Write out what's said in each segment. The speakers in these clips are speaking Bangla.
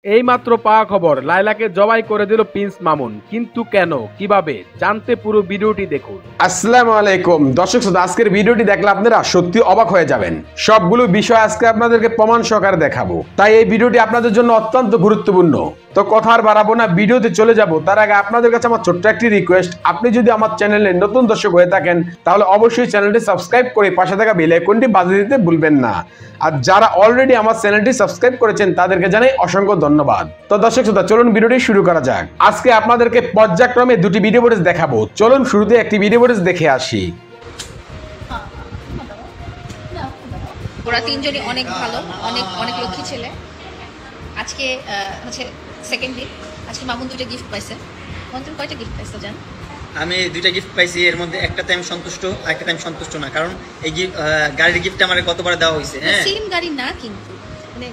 এইমাত্র পাওয়া খবর লায়লাকে জবাই করে দিল প্রিন্স মামুন, কিন্তু কেন, কিভাবে জানতে পুরো ভিডিওটি দেখুন। আসসালামু আলাইকুম দর্শক শ্রোতা, আজকের ভিডিওটি দেখলে আপনারা সত্যি অবাক হয়ে যাবেন। সবগুলো বিষয় আজকে আপনাদেরকে প্রমাণ সহকারে দেখাবো, তাই এই ভিডিওটি আপনাদের জন্য অত্যন্ত গুরুত্বপূর্ণ। তো কথা আর বাড়াবো না, ভিডিওতে চলে যাব। তার আগে আপনাদের কাছে আমার ছোট্ট একটি রিকোয়েস্ট, আপনি যদি আমার চ্যানেলে নতুন দর্শক হয়ে থাকেন তাহলে অবশ্যই চ্যানেলটি সাবস্ক্রাইব করে পাশে থাকা বেল আইকনটি বাজিয়ে দিতে ভুলবেন না। আর যারা অলরেডি আমার চ্যানেলটি সাবস্ক্রাইব করেছেন তাদেরকে জানাই অসংখ্য ধন্যবাদ। তো দর্শক শ্রোতা, চলুন ভিডিওটি শুরু করা যাক। আজকে আপনাদেরকে পর্যায়ক্রমে দুটি ভিডিও ফুটেজ দেখাবো। চলুন শুরুতে একটি ভিডিও ফুটেজ দেখে আসি। ওরা তিনজনই অনেক ভালো, অনেক অনেক লক্ষ্মী ছেলে। আজকে হচ্ছে সেকেন্ড দিন। আজকে মামুন দুটো গিফট পাইছে। মামুন কয়টা গিফট পাইছে জান? আমি দুইটা গিফট পাইছি, এর মধ্যে একটাতে আমি সন্তুষ্ট, আরেকটাতে আমি সন্তুষ্ট না। কারণ এই গাড়ির গিফট আমার কতবার দেওয়া হয়েছে। হ্যাঁ, সেম গাড়ি না কিন্তু, মানে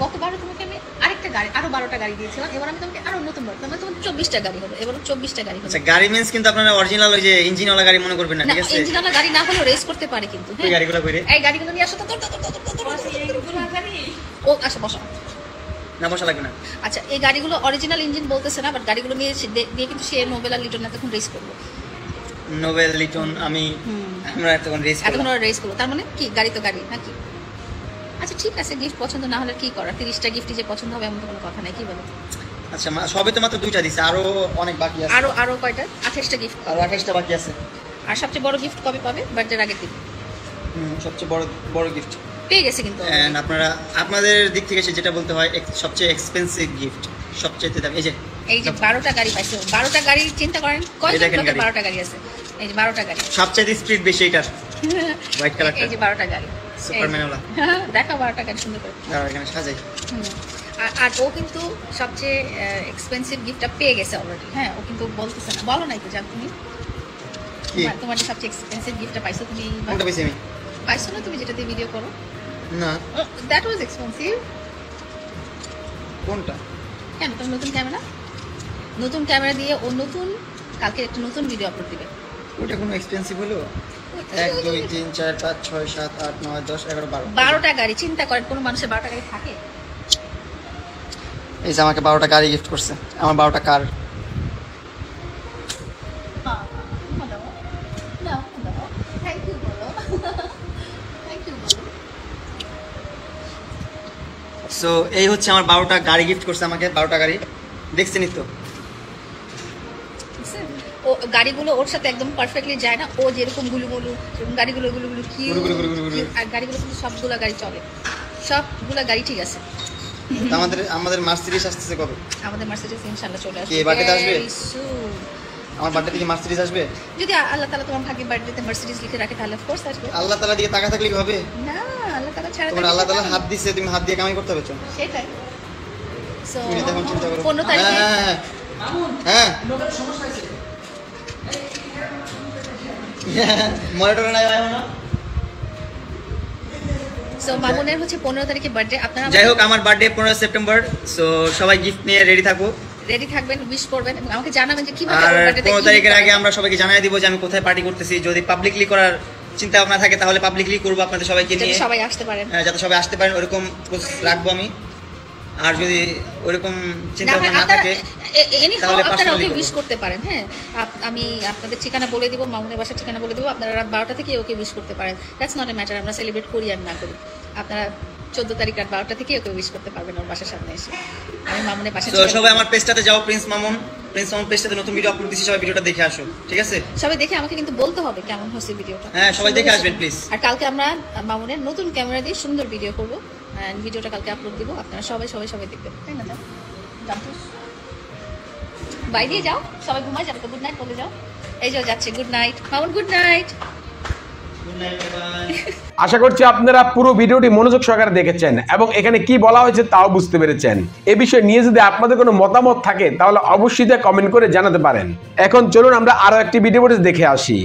গতবার তোমাকে আমি আরেকটা গাড়ি, আরো 12টা গাড়ি দিয়েছিলাম। এবার আমি তোমাকে আরো নতুন বার, তোমার 24টা গাড়ি হবে। এবার 24টা গাড়ি হবে। আচ্ছা, গাড়ি মিন্স কিন্তু আপনারা অরিজিনাল ওই যে ইঞ্জিনওয়ালা গাড়ি মনে করবেন না, ঠিক আছে? ইঞ্জিনওয়ালা গাড়ি না হলেও রেস করতে পারে কিন্তু। এই গাড়িগুলো কইরে, এই গাড়িগুলো নিয়ে আসো তো। ও আচ্ছা, বসো না, বসা লাগবে না। আচ্ছা, এই গাড়িগুলো অরিজিনাল ইঞ্জিন বলতেছে না, বাট গাড়িগুলো নিয়ে দিয়ে কিন্তু সে নোবেল আর লিটন এখন রেস করবো। নোবেল লিটন আমরা এখন রেস করবো। তার মানে কি, গাড়ি তো গাড়ি নাকি? আচ্ছা ঠিক আছে, গিফট পছন্দ না হলে কি করার? 30টা গিফটই যে পছন্দ হবে এমন তো কোনো কথা নাই, কি বলো? আচ্ছা, সবে তো মাত্র 2টা দিছে, আরো অনেক বাকি আছে। আরো কয়টা? 28টা গিফট, আরো 28টা বাকি আছে। আর সবচেয়ে বড় গিফট কবে পাবে? বার্থডের আগের দিন। সবচেয়ে বড় গিফট পেয়ে গেছে কিন্তু। আপনারা আপনাদের দিক থেকে যেটা বলতে হয় সবচেয়ে এক্সপেন্সিভ গিফট, সবচেয়ে দামি। এই যে 12টা গাড়ি পাইছে। 12টা গাড়ি চিন্তা করেন, কয়টা 12টা গাড়ি আছে? এই যে 12টা গাড়ি, সবচেয়ে স্পিড বেশি এটার, হোয়াইট কালার। এই যে 12টা গাড়ি, সুপারম্যানওয়ালা। দেখো 12টা গাড়ি সুন্দর করে এখানে সাজাই। আর ও কিন্তু সবচেয়ে এক্সপেন্সিভ গিফটটা পেয়ে গেছে অলরেডি। হ্যাঁ, ও কিন্তু বলতেছে না, বলো নাই তো জান তুমি তোমার যে সবচেয়ে এক্সপেন্সিভ গিফটটা পাইছো তুমি? কোনটা পাইছি আমি? পাইছো না তুমি যেটা দিয়ে ভিডিও করো? না, দ্যাট ওয়াজ এক্সপেন্সিভ। কোনটা? কেন? তুমি নতুন ক্যামেরা দিয়ে ও কালকে একটা নতুন ভিডিও আপলোড দিবে। ওটা কোনো এক্সপেন্সিভ হলো? 1 2 3 4 5 6 7 8 9 10 11 12 12টা গাড়ি। চিন্তা করেন, কোন মানুষের 12টা গাড়ি থাকে? এই যে আমাকে 12টা গাড়ি গিফট করছে, আমার 12টা কার। সো এই হচ্ছে আমার 12টা গাড়ি গিফট করছে আমাকে, 12টা গাড়ি। দেখছেনই তো ও গাড়িগুলো ওর সাথে একদম পারফেক্টলি যায় না। ও যেরকম গুলুগুলু গাড়িগুলো কি, আর গাড়িগুলো কিন্তু সবগুলা গাড়ি চলে, সবগুলা গাড়ি ঠিক আছে। আমাদের মার্সিডিজ আসতেছে কবে? আমাদের মার্সিডিজ ইনশাআল্লাহ চলে আসবে। কে বার্থডেতে আসবে? আমার বার্থডে থেকে মার্সিডিজ আসবে? যদি আল্লাহ তাআলা তোমার ভাগ্যে বার্থডেতে মার্সিডিজ লিখে রাখে তাহলে অফ কোর্স আসবে। আল্লাহ তাআলা দিয়ে টাকা থাকলে হবে না, আল্লাহ তাআলা ছাড়া তোমার আল্লাহ তাআলা হাত দিছে, তুমি হাত দিয়ে কামাই করতে হবে। সেটাই। সো তুমি তখন চিন্তা করো 15 তারিখে হ্যাঁ মনিটর নাই আয় না। সো মামুনের হচ্ছে 15 তারিখে বার্থডে। আপনারা যাই হোক, আমার বার্থডে 15 সেপ্টেম্বর। সো সবাই গিফট নিয়ে রেডি থাকবেন, উইশ করবেন এবং আমাকে জানাবেন যে কিভাবে। আর 15 তারিখের আগে আমরা সবাইকে জানাই দিব যে আমি কোথায় পার্টি করতেছি। যদি পাবলিকলি করার চিন্তা ভাবনা থাকে তাহলে পাবলিকলি করব আপনাদের সবাইকে নিয়ে, সবাই আসতে পারেন। যাতে সবাই আসতে পারেন ওরকম রাখবো আমি। আর যদি ওরকম চিন্তা ভাবনা না থাকে তাহলে আপনারা ওকে উইশ করতে পারেন। হ্যাঁ, আমি আপনাদের ঠিকানা বলে দিব, মামুনের বাসার ঠিকানা বলে দিব। আপনারা রাত 12টা থেকে ওকে উইশ করতে পারেন। দ্যাটস নট এ ম্যাটার, আমরা সেলিব্রেট করি আর না করি। আপনারা 14 তারিখ রাত 12টা থেকে ওকে উইশ করতে পারবেন ওর বাসার সামনে এসে। আমি মামুনের বাসায় সবাই আমার পেজটাতে যাও, প্রিন্স মামুন পেজটাতে নতুন ভিডিও আপলোড দিছি, সবাই ভিডিওটা দেখে আসো, ঠিক আছে? সবাই দেখে আমাকে কিন্তু বলতে হবে কেমন হচ্ছে ভিডিওটা। হ্যাঁ, সবাই দেখে আসবেন প্লিজ। আর কালকে আমরা মামুনের নতুন ক্যামেরা দিয়ে সুন্দর ভিডিও করব, এন্ড ভিডিওটা কালকে আপলোড দিব। আপনারা সবাই দেখবেন, তাই না? বাই দিয়ে যাও, সবাই ঘুমায় যাবে তো। গুড নাইট বলে যাও। এই যে যাচ্ছে, good night Mamun, good night. আশা করছি আপনারা পুরো ভিডিওটি মনোযোগ সহকারে দেখেছেন এবং এখানে কি বলা হয়েছে তাও বুঝতে পেরেছেন। এই বিষয়ে নিয়ে যদি আপনাদের কোনো মতামত থাকে তাহলে অবশ্যই কমেন্ট করে জানাতে পারেন। এখন চলুন আমরা আরো একটি ভিডিও দেখে আসি।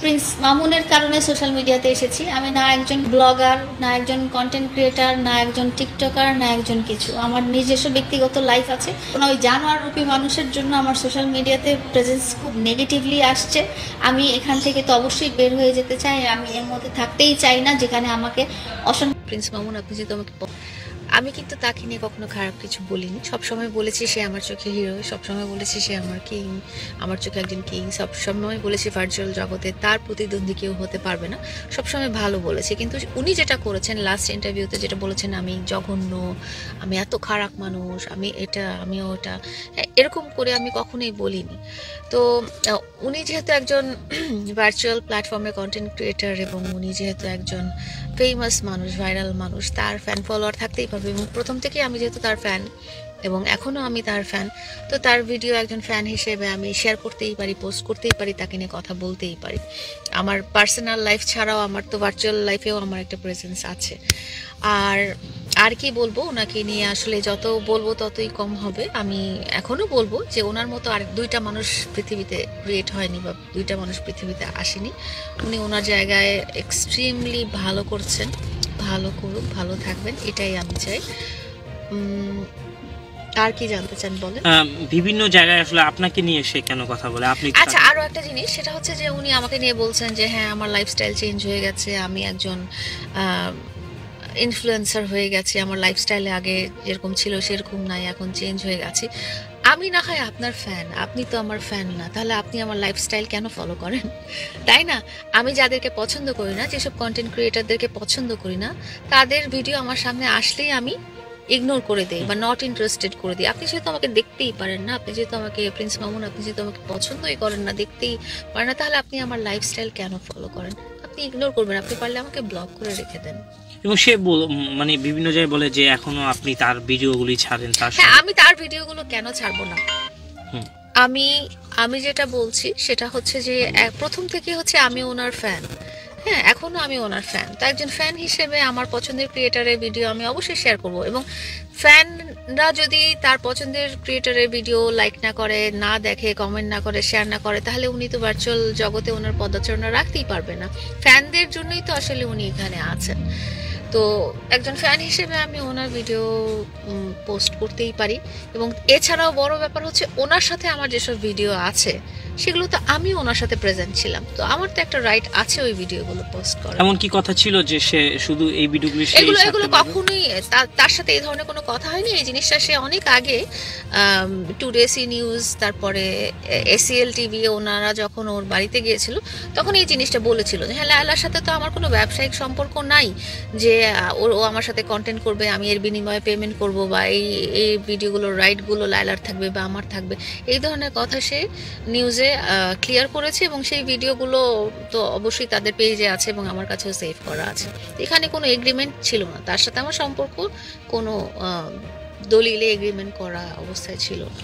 প্রিন্স মামুনের কারণে সোশ্যাল মিডিয়াতে এসেছি। আমি না একজন ব্লগার, না একজন কন্টেন্ট ক্রিয়েটার, না একজন টিকটকার, না একজন কিছু। আমার নিজস্ব ব্যক্তিগত লাইফ আছে। ওই জানোয়ার রূপী মানুষের জন্য আমার সোশ্যাল মিডিয়াতে প্রেজেন্স খুব নেগেটিভলি আসছে। আমি এখান থেকে তো অবশ্যই বের হয়ে যেতে চাই। আমি এর মধ্যে থাকতেই চাই না যেখানে আমাকে অসংখ্য। প্রিন্স মামুন, আপনি যেহেতু আমাকে আমি কিন্তু তাকে নিয়ে কখনো খারাপ কিছু বলিনি, সবসময় বলেছি সে আমার চোখে হিরো, সবসময় বলেছি সে আমার কিং, আমার চোখে একজন কিং, সবসময় বলেছি ভার্চুয়াল জগতে তার প্রতিদ্বন্দ্বী কেউ হতে পারবে না, সবসময় ভালো বলেছি। কিন্তু উনি যেটা করেছেন লাস্ট ইন্টারভিউতে, যেটা বলেছেন আমি জঘন্য, আমি এত খারাপ মানুষ, আমি এটা আমি ওটা, এরকম করে আমি কখনোই বলিনি। তো উনি যেহেতু একজন ভার্চুয়াল প্ল্যাটফর্মে কন্টেন্ট ক্রিয়েটার এবং উনি যেহেতু একজন ফেমাস মানুষ, ভাইরাল মানুষ, তার ফ্যান ফলোয়ার থাকতেই পারবে। এবং প্রথম থেকেই আমি যেহেতু তার ফ্যান এবং এখনও আমি তার ফ্যান, তো তার ভিডিও একজন ফ্যান হিসেবে আমি শেয়ার করতেই পারি, পোস্ট করতেই পারি, তাকে নিয়ে কথা বলতেই পারি। আমার পার্সোনাল লাইফ ছাড়াও আমার তো ভার্চুয়াল লাইফেও আমার একটা প্রেজেন্স আছে। আর কি বলবো, ওনাকে নিয়ে আসলে যত বলবো ততই কম হবে। আমি এখনও বলবো যে ওনার মতো আর দুইটা মানুষ পৃথিবীতে ক্রিয়েট হয়নি বা দুইটা মানুষ পৃথিবীতে আসেনি। উনি ওনার জায়গায় এক্সট্রিমলি ভালো করছেন, ভালো করুক, ভালো থাকবেন, এটাই আমি চাই। আর কি জানতে চান বলেন? বিভিন্ন জায়গায় আসলে আপনাকে নিয়ে সে কেন কথা বলে আপনি? আচ্ছা, আরো একটা জিনিস, সেটা হচ্ছে যে উনি আমাকে নিয়ে বলছেন যে হ্যাঁ আমার লাইফস্টাইল চেঞ্জ হয়ে গেছে, আমি একজন ইনফ্লুয়েন্সার হয়ে গেছে, আমার লাইফস্টাইলে আগে যেরকম ছিল সেরকম নাই, এখন চেঞ্জ হয়ে গেছে। আমি না হয় আপনার ফ্যান, আপনি তো আমার ফ্যান না, তাহলে আপনি আমার লাইফস্টাইল কেন ফলো করেন? তাই না? আমি যাদেরকে পছন্দ করি না, যেসব কন্টেন্ট ক্রিয়েটারদেরকে পছন্দ করি না, তাদের ভিডিও আমার সামনে আসলেই আমি ইগনোর করে দেই বা নট ইন্টারেস্টেড করে দিই। আপনি যেহেতু আমাকে দেখতেই পারেন না, আপনি যেহেতু আমাকে প্রিন্স মামুন, আপনি যেহেতু আমাকে পছন্দই করেন না, দেখতেই পারেন না, তাহলে আপনি আমার লাইফস্টাইল কেন ফলো করেন? আপনি ইগনোর করবেন, আপনি পারলে আমাকে ব্লক করে রেখে দেন। এবং সে মানে বিভিন্ন জায়গায় বলে যে এখনো আপনি তার ভিডিওগুলি ছাড়েন। হ্যাঁ, আমি তার ভিডিওগুলো কেন ছাড়বো না? আমি যেটা বলছি সেটা হচ্ছে যে প্রথম থেকে হচ্ছে আমি ওনার ফ্যান, হ্যাঁ এখনো আমি ওনার ফ্যান। তো একজন ফ্যান হিসেবে আমার পছন্দের ক্রিয়েটারের ভিডিও আমি অবশ্যই শেয়ার করব, এবং ফ্যানরা যদি তার পছন্দের ক্রিয়েটারের ভিডিও লাইক না করে, না দেখে, কমেন্ট না করে, শেয়ার না করে, তাহলে উনি তো ভার্চুয়াল জগতে ওনার পদাচারণা রাখতেই পারবে না। ফ্যানদের জন্যই তো আসলে উনি এখানে আছেন। তো একজন ফ্যান হিসেবে আমি ওনার ভিডিও পোস্ট করতেই পারি, এবং এছাড়াও বড় ব্যাপার হচ্ছে ওনার সাথে আমার যেসব ভিডিও আছে সেগুলো তো আমি ওনার সাথে প্রেজেন্ট ছিলাম, তো আমার তো একটা রাইট আছে ওই ভিডিওগুলো পোস্ট করার। এমন কি কথা ছিল যে সে শুধু এই ভিডিওগুলো এগুলো কখনোই তার সাথে এই ধরনের কোনো কথা হয়নি। এই জিনিসটা সে অনেক আগে টুডে সি নিউজ, তারপরে এসিএল টিভি, ওনারা যখন ওর বাড়িতে গিয়েছিল তখন এই জিনিসটা বলেছিল যে হ্যাঁ লায়লার সাথে তো আমার কোনো ব্যবসায়িক সম্পর্ক নাই যে ও আমার সাথে কন্টেন্ট করবে, আমি এর বিনিময়ে পেমেন্ট করব, বা এই ভিডিওগুলোর রাইটগুলো লায়লার থাকবে বা আমার থাকবে, এই ধরনের কথা সে নিউজে ক্লিয়ার করেছে। এবং সেই ভিডিওগুলো তো অবশ্যই তাদের পেজে আছে এবং আমার কাছেও সেভ করা আছে। এখানে কোনো এগ্রিমেন্ট ছিল না, তার সাথে আমার সম্পর্ক কোনো দলিলে এগ্রিমেন্ট করা অবস্থায় ছিল না।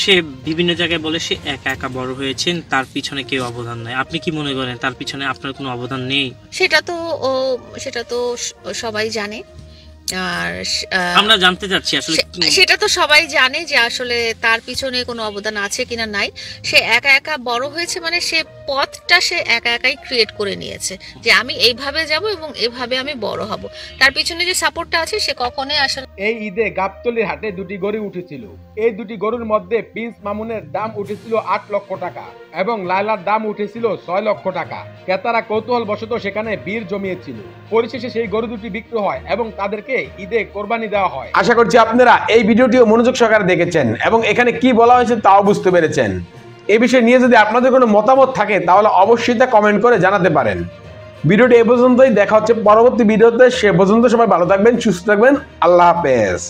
সে বিভিন্ন জায়গায় বলে সে একা একা বড় হয়েছেন, তার পিছনে কেউ অবদান নাই। আপনি কি মনে করেন তার পিছনে আপনার কোনো অবদান নেই? সেটা তো সবাই জানে, আর আমরা জানতে চাচ্ছি আসলে সেটা তো সবাই জানে যে আসলে তার পিছনে কোনো অবদান আছে কিনা নাই। সে একা একা বড় হয়েছে, মানে সে পথটা সে একা একাই ক্রিয়েট করে নিয়েছে যে আমি এইভাবে যাব এবং এইভাবে আমি বড় হব। তার পিছনে যে সাপোর্টটা আছে সে কখনোই আসলে। এই ঈদে গাবতলীর হাটে দুটি গরু উঠেছিল। এই দুটি গরুর মধ্যে প্রিন্স মামুনের দাম উঠেছিল 8 লক্ষ টাকা এবং লায়লার দাম উঠেছিল 6 লক্ষ টাকা। ক্রেতারা কৌতূহল বশত সেখানে ভিড় জমিয়েছিল। পরিশেষে সেই গরু দুটি বিক্রি হয় এবং তাদেরকে ঈদে কোরবানি দেওয়া হয়। আশা করছি আপনারা এই ভিডিওটিও মনোযোগ সহকারে দেখেছেন এবং এখানে কি বলা হয়েছে তাও বুঝতে পেরেছেন। এই বিষয় নিয়ে যদি আপনাদের কোনো মতামত থাকে তাহলে অবশ্যই তা কমেন্ট করে জানাতে পারেন। ভিডিওটি এ পর্যন্তই, দেখা হচ্ছে পরবর্তী ভিডিওতে। সে পর্যন্ত সবাই ভালো থাকবেন, সুস্থ থাকবেন, আল্লাহ হাফেজ।